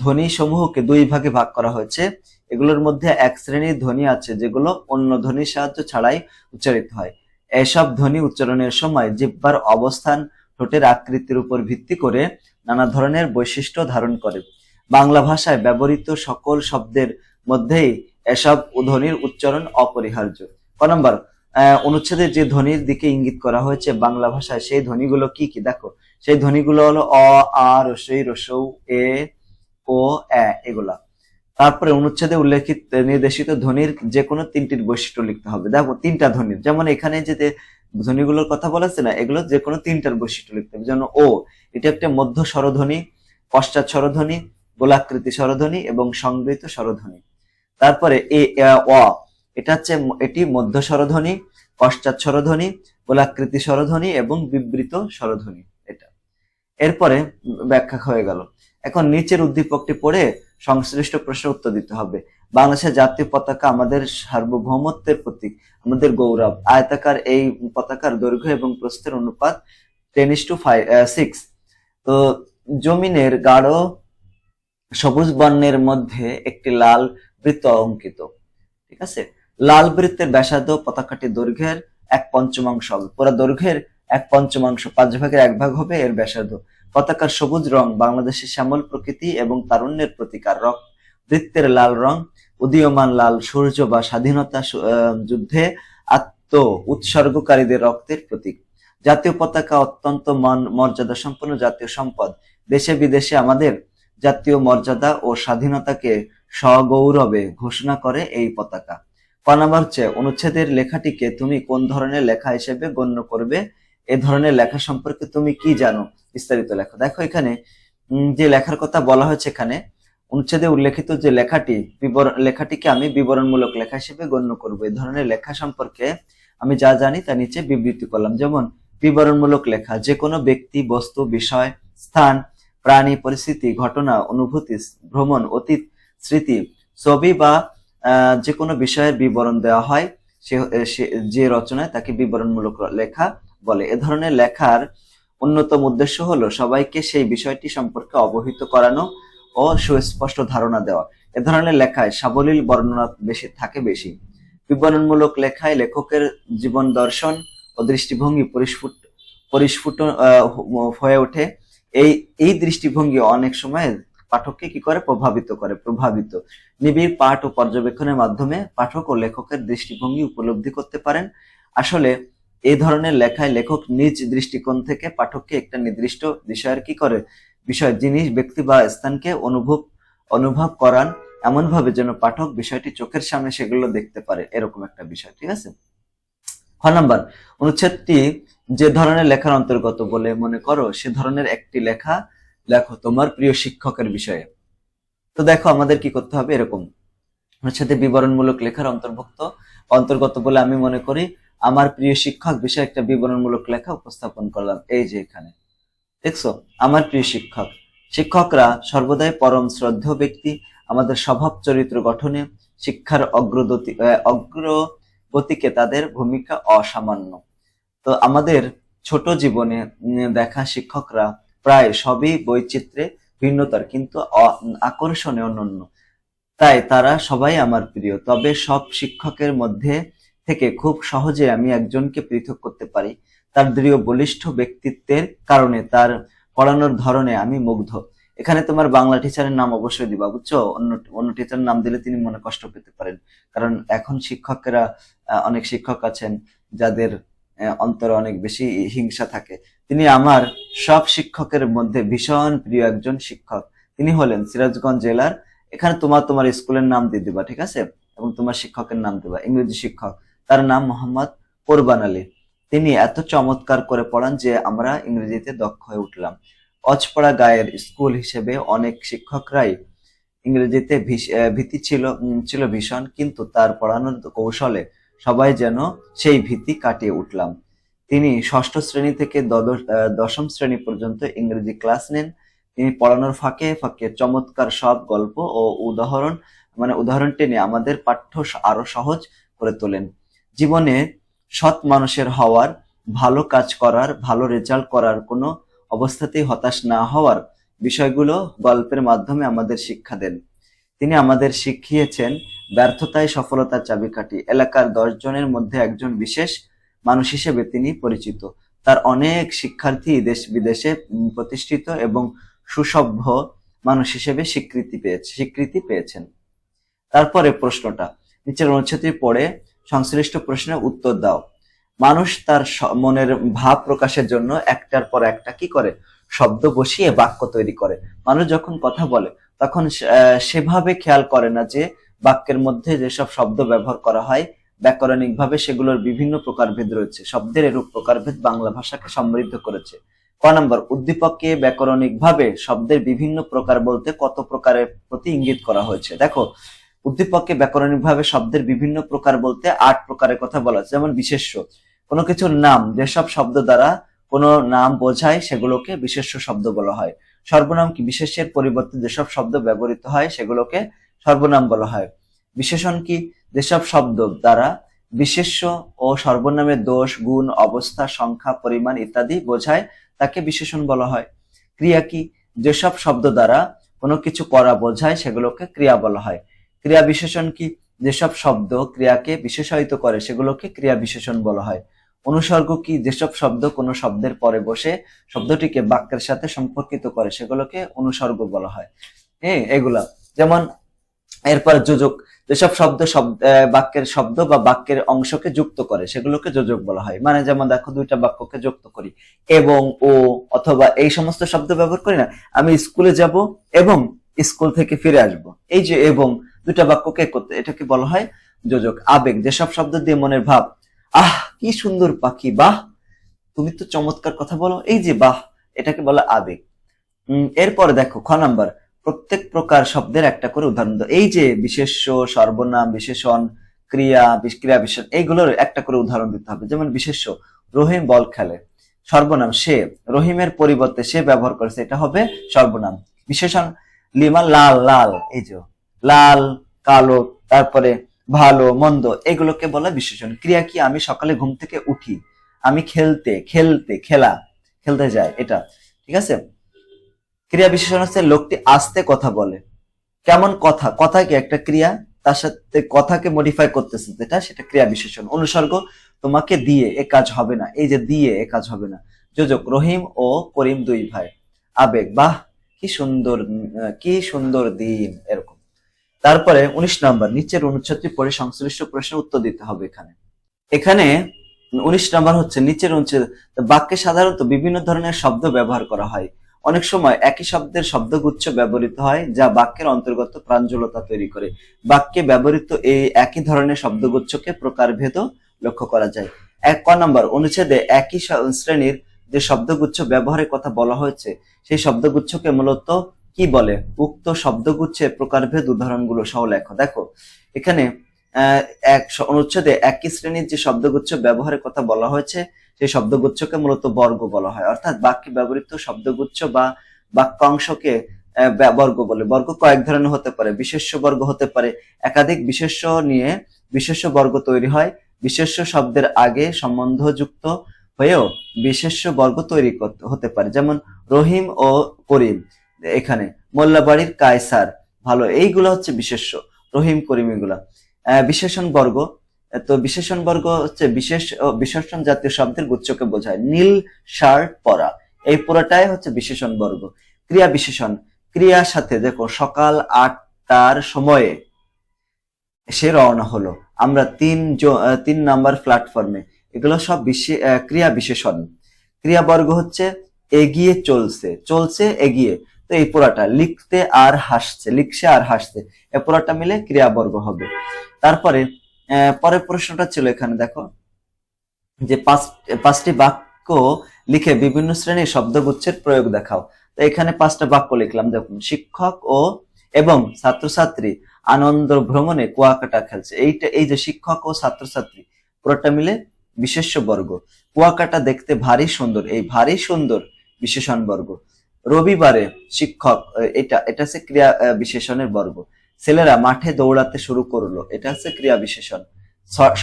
ধ্বনি সমূহকে 2 ভাগে ভাগ করা হয়েছে। এগুলোর মধ্যে এক শ্রেণীর ধ্বনি আছে যেগুলো অন্য ধ্বনির সাহায্য ছাড়াই উচ্চারিত হয়। এসব ধ্বনি উচ্চারণের সময় জিহ্বার অবস্থান, ঠোঁটের আকৃতির উপর ভিত্তি করে নানা ধরনের বৈশিষ্ট্য ধারণ করে। বাংলা ভাষায় ব্যবহৃত সকল শব্দের মধ্যেই এসব ধ্বনির উচ্চারণ অপরিহার্য। ক নম্বর, অনুচ্ছেদে যে ধ্বনির দিকে ইঙ্গিত করা হয়েছে বাংলা ভাষায়, সেই ধ্বনিগুলো কি কি? দেখো, সেই ধ্বনিগুলো হলো অ, আ, রসই, রসৌ, এ, ও, এ, এগুলা। তারপরে অনুচ্ছেদে উল্লেখিত নির্দেশিত ধ্বনির যে কোনো 3টির বৈশিষ্ট্য লিখতে হবে। দেখো 3টা ধ্বনির, যেমন এখানে যে ধ্বনিগুলোর কথা বলেছে না, এগুলো যে কোনো 3টার বৈশিষ্ট্য লিখতে হবে। যেমন ও, এটা একটা মধ্য স্বরধ্বনি, পশ্চাৎ স্বরধ্বনি, গোলাকৃতি স্বরধ্বনি এবং সংবৃত স্বরধ্বনি। তারপরে অ, এটি মধ্য স্বরধ্বনি, পশ্চাৎ স্বরধ্বনি, গোলাকৃতি স্বরধ্বনি এবং বিবৃত স্বরধ্বনি। এটা এরপরে ব্যাখ্যা হয়ে গেল। এখন নিচের উদ্দীপকটি পড়ে সংশ্লিষ্ট প্রশ্নের উত্তর দিতে হবে। বাংলাদেশের জাতীয় পতাকা আমাদের সার্বভৌমত্বের প্রতীক, আমাদের গৌরব। আয়তাকার এই পতাকার দৈর্ঘ্য এবং প্রস্থের অনুপাত 10:6। তো জমিনের গাঢ় সবুজ বর্ণের মধ্যে একটি লাল বৃত্ত অঙ্কিত, ঠিক আছে। লাল বৃত্তের ব্যাসার্ধ পতাকাটির দৈর্ঘ্যের 1/5 হবে। পুরো দৈর্ঘ্যের 1/5, 5/1 হবে এর ব্যাসার্ধ। পতাকার সবুজ রং বাংলাদেশের শ্যামল প্রকৃতি এবং তারুণ্যের প্রতীকার। বৃত্তের লাল রং উদীয়মান লাল সূর্য বা স্বাধীনতা যুদ্ধে আত্ম উৎসর্গকারীদের রক্তের প্রতীক। জাতীয় পতাকা অত্যন্ত মর্যাদা সম্পন্ন জাতীয় সম্পদ। দেশে বিদেশে আমাদের জাতীয় মর্যাদা ও স্বাধীনতাকে সগৌরবে ঘোষণা করে এই পতাকা। ক নম্বর হচ্ছে, অনুচ্ছেদের লেখাটিকে তুমি কোন ধরনের লেখা হিসেবে গণ্য করবে? এ ধরনের লেখা সম্পর্কে তুমি কি জানো? বিস্তারিত লেখা। দেখো এখানে যে লেখার কথা বলা হয়েছে, এখানে অনুচ্ছেদে উল্লেখিত যে লেখাটিকে আমি বিবরণমূলক লেখা হিসেবে গণ্য করব। এই ধরনের লেখা সম্পর্কে আমি যা জানি তা নিচে বিবৃতি করলাম। যেমন বিবরণমূলক লেখা, যে কোনো ব্যক্তি, বস্তু, বিষয়, স্থান, প্রাণী, পরিস্থিতি, ঘটনা, অনুভূতি, ভ্রমণ, অতীত, স্মৃতি, ছবি বা যে কোনো বিষয়ের বিবরণ দেওয়া হয় যে রচনায় তাকে বিবরণমূলক লেখা বলে। এ ধরনের লেখার অন্যতম উদ্দেশ্য হলো সবাইকে সেই বিষয়টি সম্পর্কে অবহিত করানো ও সুস্পষ্ট ধারণা দেওয়া। এ ধরনের লেখায় সাবলীল বর্ণনা বেশি। বিবরণমূলক লেখায় লেখকের জীবন দর্শন ও দৃষ্টিভঙ্গি পরিস্ফুট হয়ে ওঠে। এই দৃষ্টিভঙ্গি অনেক সময় পাঠককে কি করে? প্রভাবিত। নিবিড় পাঠ ও পর্যবেক্ষণের মাধ্যমে পাঠক ও লেখকের দৃষ্টিভঙ্গি উপলব্ধি করতে পারেন। আসলে এই ধরনের লেখায় লেখক নিজ দৃষ্টিকোণ থেকে পাঠককে একটা নির্দিষ্ট বিষয়ের বিষয়, জিনিস, ব্যক্তি বা স্থানকে অনুভব করান এমন ভাবে যেন পাঠক বিষয়টি চোখের সামনে সেগুলো দেখতে পারে, এরকম একটা বিষয়, ঠিক আছে। খ নাম্বার, অনুচ্ছেদটি যে ধরনের লেখার অন্তর্গত বলে মনে করো সে ধরনের একটি লেখা লেখো তোমার প্রিয় শিক্ষকের বিষয়ে। তো দেখো আমাদের কি করতে হবে, এরকম অনুচ্ছেদে বিবরণমূলক লেখার অন্তর্গত বলে আমি মনে করি আমার প্রিয় শিক্ষক বিষয়ে একটা বিবরণমূলক লেখা উপস্থাপন করলাম। এই যে এখানে দেখছো, আমার প্রিয় শিক্ষকরা সর্বদাই পরম শ্রদ্ধেয় ব্যক্তি। আমাদের স্বভাব চরিত্র গঠনে শিক্ষার অগ্রগতিকে তাদের ভূমিকা অসামান্য। তো আমাদের ছোট জীবনে দেখা শিক্ষকরা প্রায় সবই বৈচিত্র্যে ভিন্নতার কিন্তু আকর্ষণে অনন্য, তাই তারা সবাই আমার প্রিয়। তবে সব শিক্ষকের মধ্যে থেকে খুব সহজে আমি একজনকে পৃথক করতে পারি। তার দৃঢ় বলিষ্ঠ ব্যক্তিত্বের কারণে, তার পড়ানোর ধরনে আমি মুগ্ধ। এখানে তোমার বাংলা টিচারের নাম অবশ্যই দিবা, বুঝছো? অন্য অন্য টিচারের নাম দিলে তিনি মনে কষ্ট পেতে পারেন, কারণ এখন শিক্ষকেরা অনেক শিক্ষক আছেন যাদের অন্তরে অনেক বেশি হিংসা থাকে। তিনি আমার সব শিক্ষকের মধ্যে ভীষণ প্রিয় একজন শিক্ষক। তিনি হলেন সিরাজগঞ্জ জেলার, এখানে তোমার স্কুলের নাম দিয়ে দিবা, ঠিক আছে? এবং তোমার শিক্ষকের নাম দিবা, ইংরেজি শিক্ষক। তার নাম মোহাম্মদ কোরবান আলী। তিনি এত চমৎকার করে পড়ান যে আমরা ইংরেজিতে দক্ষ হয়ে উঠলাম। অজপড়া গায়ের স্কুল হিসেবে অনেক শিক্ষকরাই ইংরেজিতে ভীতি ছিল ভীষণ, কিন্তু তার পড়ানোর কৌশলে সবাই যেন সেই ভীতি কাটিয়ে উঠলাম। তিনি ষষ্ঠ শ্রেণী থেকে দশম শ্রেণী পর্যন্ত ইংরেজি ক্লাস নেন। তিনি পড়ানোর ফাঁকে ফাঁকে চমৎকার সব গল্প ও উদাহরণ টেনে আমাদের পাঠ্য আরো সহজ করে তোলেন। জীবনে সৎ মানুষের হওয়ার, ভালো কাজ করার, ভালো রেজাল্ট করার, কোনো অবস্থাতেই হতাশ না হওয়ার বিষয়গুলো গল্পের মাধ্যমে আমাদের শিক্ষা দেন। তিনি আমাদের শিখিয়েছেন ব্যর্থতায় সফলতার চাবিকাঠি। এলাকার 10 জনের মধ্যে একজন বিশেষ মানুষ হিসেবে তিনি পরিচিত। তার অনেক শিক্ষার্থী দেশ বিদেশে প্রতিষ্ঠিত এবং সুসভ্য মানুষ হিসেবে স্বীকৃতি পেয়েছেন। তারপরে প্রশ্নটা, নিচের অনুচ্ছেদটি পড়ে সংশ্লিষ্ট প্রশ্নের উত্তর দাও। মানুষ তার মনের ভাব প্রকাশের জন্য একটার পর একটা কি করে? শব্দ বসিয়ে বাক্য তৈরি করে। মানুষ যখন কথা বলে তখন সেভাবে খেয়াল করে না যে বাক্যের মধ্যে যেসব শব্দ ব্যবহার করা হয় ব্যাকরণিক ভাবে সেগুলোর বিভিন্ন প্রকারভেদ রয়েছে। শব্দের এরূপ প্রকারভেদ বাংলা ভাষাকে সমৃদ্ধ করেছে। ক নম্বর, উদ্দীপকে ব্যাকরণিক ভাবে শব্দের বিভিন্ন প্রকার বলতে কত প্রকারের প্রতি ইঙ্গিত করা হয়েছে? দেখো, উদ্দীপকে ব্যাকরণিক ভাবে শব্দের বিভিন্ন প্রকার বলতে 8 প্রকারের কথা বলা আছে। যেমন বিশেষ্য, কোনো কিছুর নাম যেসব শব্দ দ্বারা কোনো নাম বোঝায় সেগুলোকে বিশেষ্য শব্দ বলা হয়। সর্বনাম কি? বিশেষ্যের পরিবর্তে যেসব শব্দ ব্যবহৃত হয় সেগুলোকে সর্বনাম বলা হয়। বিশেষণ কি? যেসব শব্দ দ্বারা বিশেষ্য ও সর্বনামের দোষ, গুণ, অবস্থা, সংখ্যা, পরিমাণ ইত্যাদি বোঝায় তাকে বিশেষণ বলা হয়। ক্রিয়া কি? যেসব শব্দ দ্বারা কোনো কিছু করা বোঝায় সেগুলোকে ক্রিয়া বলা হয়। ক্রিয়া বিশেষণ কি? যেসব শব্দ ক্রিয়াকে বিশেষায়িত করে সেগুলোকে ক্রিয়া বিশেষণ বলা হয়। অনুসর্গ কি? যেসব শব্দ কোনো শব্দের পরে বসে শব্দটিকে বাক্যের সাথে সম্পর্কিত করে সেগুলোকে অনুসর্গ বলা হয়। এগুলা যেমন, এরপর যোজক, যেসব শব্দ বাক্যের শব্দ বা বাক্যের অংশকে যুক্ত করে সেগুলোকে যোজক বলা হয়। মানে যেমন দেখো, দুইটা বাক্যকে যুক্ত করি, এবং, ও, অথবা এই সমস্ত শব্দ ব্যবহার করি না। আমি স্কুলে যাব এবং স্কুল থেকে ফিরে আসব, এই যে এবং দুটা বাক্যকে করতে, এটাকে বলা হয় যোজক। আবেগ, যেসব শব্দ দিয়ে মনের ভাব, আহ কি সুন্দর পাখি, বাহ তুমি তো চমৎকার কথা বলো, এই যে বাহ, এটাকে বলা আবেগ। এরপরে দেখো খ নাম্বার, প্রত্যেক প্রকার শব্দের একটা করে উদাহরণ দাও। এই যে বিশেষ্য, সর্বনাম, বিশেষণ, ক্রিয়া বিশেষণ, এইগুলোর একটা করে উদাহরণ দিতে হবে। যেমন বিশেষ্য, রহিম বল খেলে। সর্বনাম, সে, রহিমের পরিবর্তে সে ব্যবহার করেছে, এটা হবে সর্বনাম। বিশেষণ, লিমা লাল লাল, এই যে লাল, কালো, তারপরে ভালো, মন্দ, এগুলোকে বলা বিশেষণ। ক্রিয়া কি? আমি সকালে ঘুম থেকে উঠি, আমি খেলতে যায়, এটা ঠিক আছে। ক্রিয়া বিশেষণ হচ্ছে লোকটি আস্তে কথা বলে। কেমন কথা? কথা কি একটা ক্রিয়া, তার সাথে কথাকে মডিফাই করতেছে যেটা, সেটা ক্রিয়া বিশেষণ। অনুসর্গ, তোমাকে দিয়ে এ কাজ হবে না, এই যে দিয়ে এ কাজ হবে না। যোজক, রহিম ও করিম দুই ভাই। আবেগ, বাহ কি সুন্দর দিন, এরকম। তারপরে 19 নম্বর, নিচের অনুচ্ছেদটি পড়ে সংশ্লিষ্ট প্রশ্নের উত্তর দিতে হবে। এখানে 19 নম্বর হচ্ছে নিচের অনুচ্ছেদ, বাক্যে সাধারণত বিভিন্ন ধরনের শব্দ ব্যবহার করা হয়। অনেক সময় একই শব্দের শব্দগুচ্ছ ব্যবহৃত হয় যা বাক্যের অন্তর্গত প্রাঞ্জলতা তৈরি করে। বাক্যে ব্যবহৃত এই একই ধরনের শব্দগুচ্ছকে প্রকারভেদ লক্ষ্য করা যায়। ক নম্বর, অনুচ্ছেদে একই শ্রেণীর যে শব্দগুচ্ছ ব্যবহারের কথা বলা হয়েছে সেই শব্দগুচ্ছকে মূলত কি বলে? উক্ত শব্দগুচ্ছের প্রকারভেদ উদাহরণগুলো সহ লেখো। দেখো, এখানে অনুচ্ছেদে একই শ্রেণীর যে শব্দগুচ্ছ ব্যবহারের কথা বলা হয়েছে সেই শব্দগুচ্ছকে মূলত বর্গ বলা হয়। অর্থাৎ বাক্যে ব্যবহৃত শব্দগুচ্ছ বা বাক্যাংশকে বর্গ বলে। বর্গ কয়েক ধরনের হতে পারে। বিশেষ্য বর্গ হতে পারে, একাধিক বিশেষ্য নিয়ে বিশেষ্য বর্গ তৈরি হয়। বিশেষ্য শব্দের আগে সম্বন্ধযুক্ত হয়েও বিশেষ্য বর্গ তৈরি হতে পারে। যেমন রহিম ও করিম, এখানে মোল্লাবাড়ির কায়সার ভালো, এইগুলো হচ্ছে বিশেষ্য, রহিম করিম এগুলা। বিশেষণ বর্গ, তো বিশেষণ বর্গ হচ্ছে বিশেষ ও বিশেষণ জাতীয় শব্দের গুচ্ছকে বোঝায়। নীল শার্ট পরা, এই পুরোটাই হচ্ছে বিশেষণ বর্গ। ক্রিয়া বিশেষণ, ক্রিয়ার সাথে দেখো সকাল 8টার সময়ে সে রওনা হলো, আমরা 3 নাম্বার প্ল্যাটফর্মে, এগুলো সব ক্রিয়া বিশেষণ। ক্রিয়া বর্গ হচ্ছে এগিয়ে চলছে, চলছে এগিয়ে, তো এই পুরাটা লিখতে আর হাসছে, লিখছে আর হাসছে, এই পুরাটা মিলে ক্রিয়া বর্গ হবে। তারপরে পরের প্রশ্নটা ছিল এখানে দেখো যে 5টি বাক্য লিখে বিভিন্ন শ্রেণীর শব্দগুচ্ছের প্রয়োগ দেখাও। তো এখানে 5টা বাক্য লিখলাম, দেখুন শিক্ষক ও এবং ছাত্রছাত্রী আনন্দ ভ্রমণে কুয়াকাটা খেলছে, এই যে শিক্ষক ও ছাত্রছাত্রী পুরোটা মিলে বিশেষ্য বর্গ। কুয়াকাটা দেখতে ভারী সুন্দর, এই ভারী সুন্দর বিশেষণ বর্গ। রবিবারে শিক্ষক, এটা হচ্ছে ক্রিয়া বিশেষণের বর্গ। ছেলেরা মাঠে দৌড়াতে শুরু করলো, এটা হচ্ছে ক্রিয়া বিশেষণ।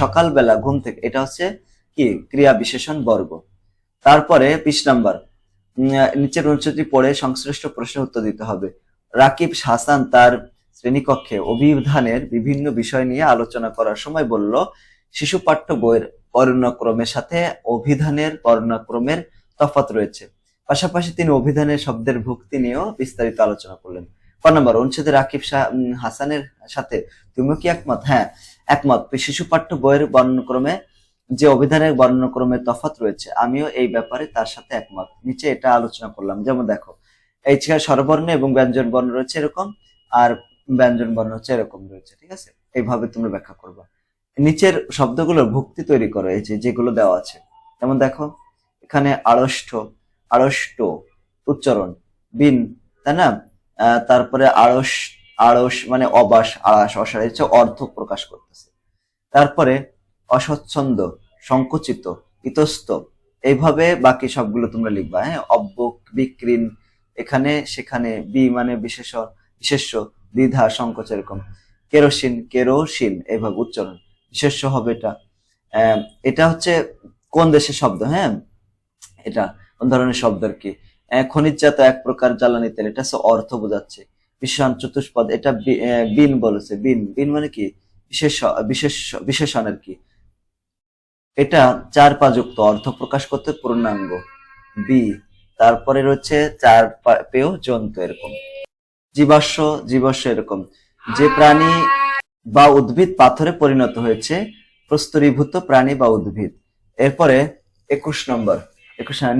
সকালবেলা ঘুম থেকে, এটা হচ্ছে কি ক্রিয়া বিশেষণ বর্গ। তারপরে 20 নাম্বার, নিচের অনুচ্ছেদটি পড়ে সংশ্লিষ্ট প্রশ্নের উত্তর দিতে হবে। রাকিব হাসান তার শ্রেণীকক্ষে অভিধানের বিভিন্ন বিষয় নিয়ে আলোচনা করার সময় বলল, শিশু পাঠ্য বইয়ের বর্ণক্রমের সাথে অভিধানের বর্ণক্রমের তফাৎ রয়েছে। পাশাপাশি তিনি অভিধানের শব্দের ভুক্তি নিয়েও বিস্তারিত আলোচনা করলেন। ক নম্বর, অনুচ্ছেদে রাকিব হাসানের সাথে তুমিও কি একমত? হ্যাঁ, একমত। শিশু পাঠ্য বইয়ের বর্ণক্রমে যে অভিধানের বর্ণক্রমের তফাৎ রয়েছে, আমিও এই ব্যাপারে তার সাথে একমত। নিচে এটা আলোচনা করলাম, যেমন দেখো এই স্বরবর্ণ এবং ব্যঞ্জন বর্ণ রয়েছে এরকম, আর ব্যঞ্জন বর্ণ হচ্ছে এরকম রয়েছে, ঠিক আছে? এইভাবে তুমি ব্যাখ্যা করবা। নিচের শব্দগুলোর ভুক্তি তৈরি করো, এই যেগুলো দেওয়া আছে। যেমন দেখো এখানে আড়ষ্ট, আড়ষ্ট উচ্চারণ, বিন, তাই না? তারপরে আড়স, আড়স মানে অবাস, আড়াস, অসার, হচ্ছে অর্থ প্রকাশ করতেছে। তারপরে অস্বচ্ছন্দ, সংকুচিত, ইতস্ত, এইভাবে বাকি সবগুলো তোমরা লিখবা। হ্যাঁ, অব্যক, বিকৃন, এখানে সেখানে, বি মানে বিশেষ্য, দ্বিধা, সংকোচ, এরকম। কেরোসিন, কেরোসিন, এইভাবে উচ্চারণ, বিশেষ্য হবে এটা। এটা হচ্ছে কোন দেশের শব্দ? হ্যাঁ, এটা কোন ধরনের শব্দ আর কি? খনিজজাত এক প্রকার জ্বালানি তেল, এটা হচ্ছে অর্থ বোঝাচ্ছে। বিশেষণ চতুষ্পদ, এটা বিন বলেছে, বিন, বিন মানে কি বিশেষণ আর কি। এটা 4 পা যুক্ত, অর্থ প্রকাশ করতে পূর্ণাঙ্গ, বি। তারপরে রয়েছে 4 পেয় জন্তু, এরকম। জীবাশ্ম, জীবাশ্ম এরকম, যে প্রাণী বা উদ্ভিদ পাথরে পরিণত হয়েছে, প্রস্তরীভূত প্রাণী বা উদ্ভিদ। এরপরে 21 নম্বর,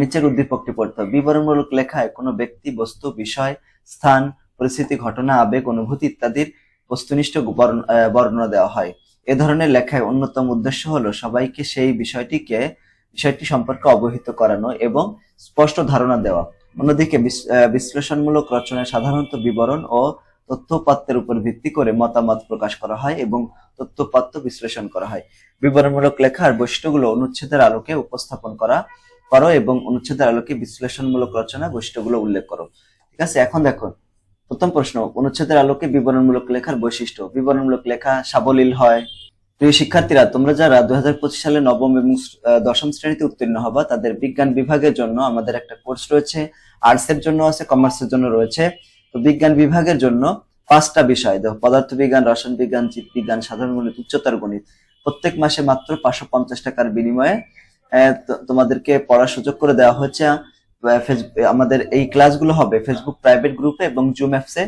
নিচের উদ্দীপকটি পড়তে হবে। বিবরণমূলক লেখায় কোনো ব্যক্তি, বস্তু, বিষয়, স্থান, পরিস্থিতি, ঘটনা, আবেগ, অনুভূতি ইত্যাদির বস্তুনিষ্ঠ বর্ণনা দেওয়া হয়। এ ধরনের লেখায় অন্যতম উদ্দেশ্য হলো সবাইকে সেই বিষয়টি সম্পর্কে অবহিত করানো এবং স্পষ্ট ধারণা দেওয়া। অন্যদিকে বিশ্লেষণমূলক রচনায় সাধারণত বিবরণ ও তথ্যপাত্রের উপর ভিত্তি করে মতামত প্রকাশ করা হয় এবং তথ্যপাত্র বিশ্লেষণ করা হয়। বিবরণমূলক লেখার বৈশিষ্ট্যগুলো অনুচ্ছেদের আলোকে উপস্থাপন করো এবং অনুচ্ছেদের আলোকে বিশ্লেষণমূলক রচনা বৈশিষ্ট্যগুলো উল্লেখ করো। ঠিক আছে, এখন দেখো প্রথম প্রশ্ন, অনুচ্ছেদের আলোকে বিবরণমূলক লেখার বৈশিষ্ট্য। বিবরণমূলক লেখা সাবলীল হয়। প্রিয় শিক্ষার্থীরা, তোমরা যারা 2025 সালে নবম এবং দশম শ্রেণীতে উত্তীর্ণ হবা, তাদের বিজ্ঞান বিভাগের জন্য আমাদের একটা কোর্স রয়েছে, আর্টস এর জন্য আছে, কমার্সের জন্য রয়েছে। তো বিজ্ঞান বিভাগের জন্য 5টা বিষয়, দেখো পদার্থবিজ্ঞান, রসায়ন বিজ্ঞান, জীববিজ্ঞান, সাধারণ গণিত, উচ্চতর গণিত, প্রত্যেক মাসে মাত্র 550 টাকার বিনিময়ে তোমাদেরকে পড়ার সুযোগ করে দেওয়া হচ্ছে। আমাদের এই ক্লাসগুলো হবে ফেসবুক প্রাইভেট গ্রুপে এবং জুম অ্যাপসে।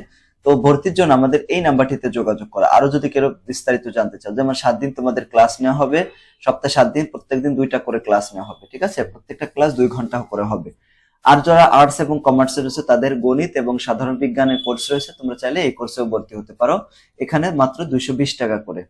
তো ভর্তির জন্য আমাদের এই নাম্বারটিতে যোগাযোগ করা। আরো যদি কেউ বিস্তারিত জানতে চাও, যেমন 7 দিন তোমাদের ক্লাস নেওয়া হবে, সপ্তাহে 7 দিন, প্রত্যেকদিন 2টা করে ক্লাস নেওয়া হবে, ঠিক আছে? প্রত্যেকটা ক্লাস 2 ঘন্টা করে হবে। আর যারা আর্টস এবং কমার্সে রয়েছে, তাদের গণিত এবং সাধারণ বিজ্ঞানের কোর্স রয়েছে, তোমরা চাইলে এই কোর্সেও ভর্তি হতে পারো। এখানে মাত্র 220 টাকা করে।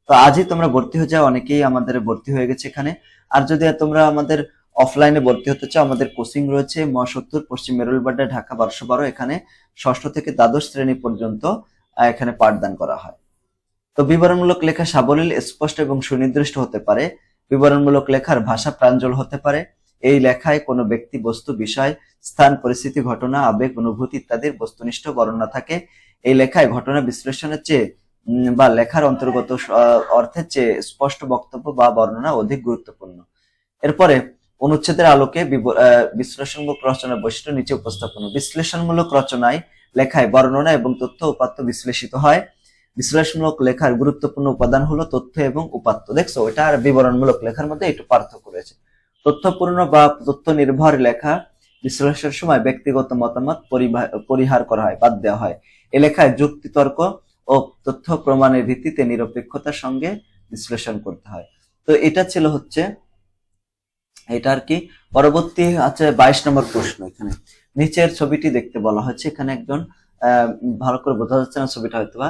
তো আজই তোমরা ভর্তি হয়ে যাও, অনেকেই আমাদের ভর্তি হয়ে গেছে এখানে। আর যদি তোমরা আমাদের অফলাইনে ভর্তি হতে চাও, আমাদের কোচিং রয়েছে মহাসত্তর, পশ্চিম মেরুলবাড্ডা, ঢাকা 1212। এখানে ষষ্ঠ থেকে দ্বাদশ শ্রেণী পর্যন্ত এখানে পাঠদান করা হয়। তো বিবরণমূলক লেখা সাবলীল, স্পষ্ট এবং সুনির্দিষ্ট হতে পারে। বিবরণমূলক লেখার ভাষা প্রাঞ্জল হতে পারে। এই লেখায় কোনো ব্যক্তি, বস্তু, বিষয়, স্থান, পরিস্থিতি, ঘটনা, আবেগ, অনুভূতি ইত্যাদির বস্তুনিষ্ঠ বর্ণনা থাকে। এই লেখায় ঘটনা বিশ্লেষণের চেয়ে বা লেখার অন্তর্গত অর্থের চেয়ে স্পষ্ট বক্তব্য বা বর্ণনা অধিক গুরুত্বপূর্ণ। এরপরে অনুচ্ছেদের আলোকে বিশ্লেষণমূলক রচনার বৈশিষ্ট্য নিচে উপস্থাপন। বিশ্লেষণমূলক রচনায় লেখায় বর্ণনা এবং তথ্য উপাত্ত বিশ্লেষিত হয়। বিশ্লেষণমূলক লেখার গুরুত্বপূর্ণ উপাদান হলো তথ্য এবং উপাত্ত। দেখছো, এটা আর বিবরণমূলক লেখার মধ্যে একটু পার্থক্য রয়েছে। তথ্যপূর্ণ বা তথ্য নির্ভর লেখা বিশ্লেষণের সময় ব্যক্তিগত মতামত পরিহার করা হয়, বাদ দেওয়া হয়। এ লেখায় যুক্তি তর্ক ও তথ্য প্রমাণের ভিত্তিতে নিরপেক্ষতার সঙ্গে বিশ্লেষণ করতে হয়। তো এটা ছিল হচ্ছে এটা আর কি। পরবর্তী আছে 22 নম্বর প্রশ্ন। এখানে নিচের ছবিটি দেখতে বলা হয়েছে। এখানে একজন ভালো করে বোঝা যাচ্ছে না ছবিটা, হয়তো বা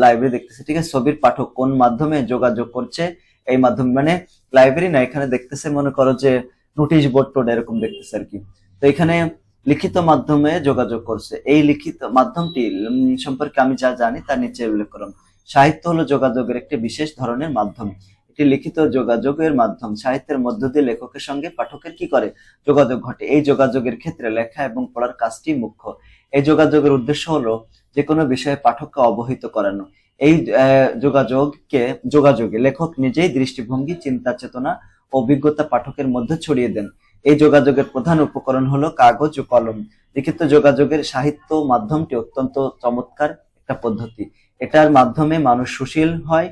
লাইব্রেরি দেখতেছে, ঠিক আছে। ছবির পাঠক কোন মাধ্যমে যোগাযোগ করছে, এই মাধ্যমে মানে লাইব্রেরি না, এখানে দেখতেছে মনে করো যে নোটিশ বোর্ড টোড এরকম দেখতেছে আর কি। তো এখানে লিখিত মাধ্যমে যোগাযোগ করছে। এই লিখিত মাধ্যমটি সম্পর্কে আমি যা জানি তার নিচে উল্লেখ করলাম। সাহিত্য হলো যোগাযোগের একটি বিশেষ ধরনের মাধ্যম। এটি লিখিত যোগাযোগের মাধ্যম। সাহিত্যের মধ্য দিয়ে লেখকের সঙ্গে পাঠকের কি করে, যোগাযোগ ঘটে। এই যোগাযোগের ক্ষেত্রে লেখা এবং পড়ার কাজটি মুখ্য। এই যোগাযোগের উদ্দেশ্য হলো যে কোনো বিষয়ে পাঠককে অবহিত করানো। এই যোগাযোগে লেখক নিজেই দৃষ্টিভঙ্গি, চিন্তা চেতনা ও অভিজ্ঞতা পাঠকের মধ্যে ছড়িয়ে দেন। এই যোগাযোগের প্রধান উপকরণ হলো কাগজ ও কলম। লিখিত যোগাযোগের সাহিত্য মাধ্যমটি অত্যন্ত চমৎকার একটা পদ্ধতি। এটার মাধ্যমে মানুষ সুশীল হয়,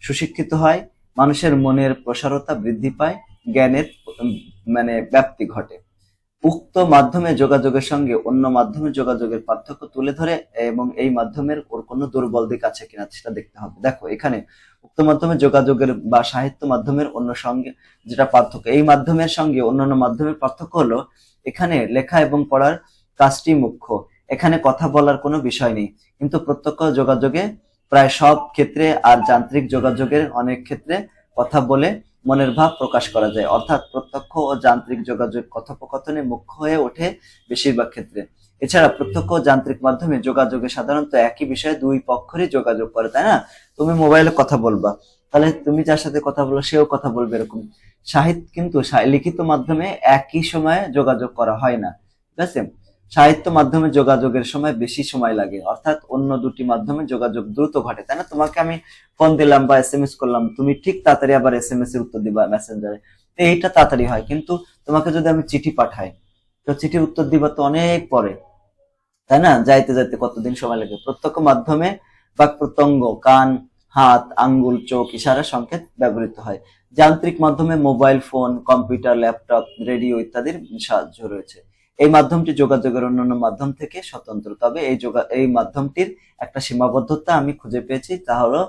সুশিক্ষিত হয়, মানুষের মনের প্রসারতা বৃদ্ধি পায়, জ্ঞানের ব্যাপ্তি ঘটে। উক্ত মাধ্যমে যোগাযোগের সঙ্গে অন্য মাধ্যমে যোগাযোগের পার্থক্য তুলে ধরে এবং এই মাধ্যমের ওর কোনো দুর্বল দিক আছে কিনা সেটা দেখতে হবে। দেখো এখানে উক্ত মাধ্যমে যোগাযোগের বা সাহিত্য মাধ্যমের অন্য সঙ্গে যেটা পার্থক্য, এই মাধ্যমের সঙ্গে অন্যান্য মাধ্যমের পার্থক্য হলো এখানে লেখা এবং পড়ার কাজটি মুখ্য। এখানে কথা বলার কোনো বিষয় নেই, কিন্তু প্রত্যক্ষ যোগাযোগে প্রায় সব ক্ষেত্রে আর যান্ত্রিক যোগাযোগের অনেক ক্ষেত্রে কথা বলে মনের ভাব প্রকাশ করা যায়। অর্থাৎ প্রত্যক্ষ ও যান্ত্রিক যোগাযোগ কথোপকথনে মুখ্য হয়ে ওঠে বেশিরভাগ ক্ষেত্রে। এছাড়া প্রত্যক্ষ ও যান্ত্রিক মাধ্যমে যোগাযোগে সাধারণত একই বিষয়ে দুই পক্ষেরই যোগাযোগ করে, তাই না? তুমি মোবাইলে কথা বলবা, তাহলে তুমি যার সাথে কথা বলো সেও কথা বলবে, এরকম। সাহিত্য কিন্তু লিখিত মাধ্যমে একই সময়ে যোগাযোগ করা হয় না, ঠিক আছে। সাহিত্য মাধ্যমে যোগাযোগের সময় বেশি সময় লাগে, অর্থাৎ অন্য দুটি মাধ্যমে যোগাযোগ দ্রুত ঘটে, তাই না? তোমাকে আমি ফোন দিলাম বা SMS করলাম, তুমি ঠিক তাড়াতাড়ি আবার SMS এর উত্তর দিবা মেসেঞ্জারে, তো এইটা তাড়াতাড়ি হয়। কিন্তু তোমাকে যদি আমি চিঠি পাঠাই, তো চিঠির উত্তর দিবা তো অনেক পরে, তাই না? যাইতে যাইতে কতদিন সময় লাগে। প্রত্যক্ষ মাধ্যমে বাক প্রত্যঙ্গ, কান, হাত, আঙ্গুল, চোখ, ইশারা, সংকেত ব্যবহৃত হয়। যান্ত্রিক মাধ্যমে mobile phone, computer, laptop, radio ইত্যাদির সাহায্য রয়েছে। এই মাধ্যমটি যোগাযোগের অন্যান্য মাধ্যম থেকে স্বতন্ত্র। তবে এই মাধ্যমটির একটা সীমাবদ্ধতা আমি খুঁজে পেয়েছি, তা হলো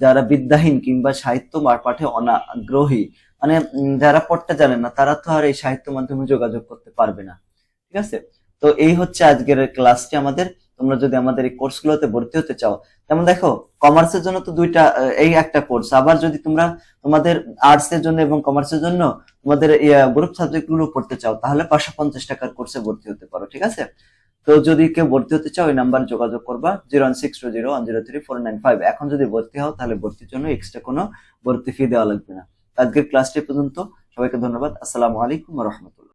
যারা বিদ্যাহীন কিংবা সাহিত্য পাঠে অনাগ্রহী, যারা পড়তে জানে না, তারা তো আর এই সাহিত্য মাধ্যমে যোগাযোগ করতে পারবে না, ঠিক আছে। তো এই হচ্ছে আজকের ক্লাসটি আমাদের। তোমরা যদি আমাদের এই কোর্সগুলোতে ভর্তি হতে চাও, যেমন দেখো কমার্সের জন্য তো দুইটা, এই একটা কোর্স, আবার যদি তোমরা তোমাদের আর্টস এর জন্য এবং কমার্সের জন্য তোমাদের গ্রুপ সাবজেক্ট গুলো পড়তে চাও, তাহলে 550 টাকার কোর্সে ভর্তি হতে পারো, ঠিক আছে। তো যদি কেউ ভর্তি হতে চাও, ওই নাম্বারে যোগাযোগ করবা 01620103495। এখন যদি ভর্তি হও, তাহলে ভর্তির জন্য এক্সট্রা কোনো ভর্তি ফি দেওয়া লাগবে না। আজকের ক্লাসটি পর্যন্ত। সবাইকে ধন্যবাদ। আসসালামু আলাইকুম ওয়া রাহমাতুল্লাহ।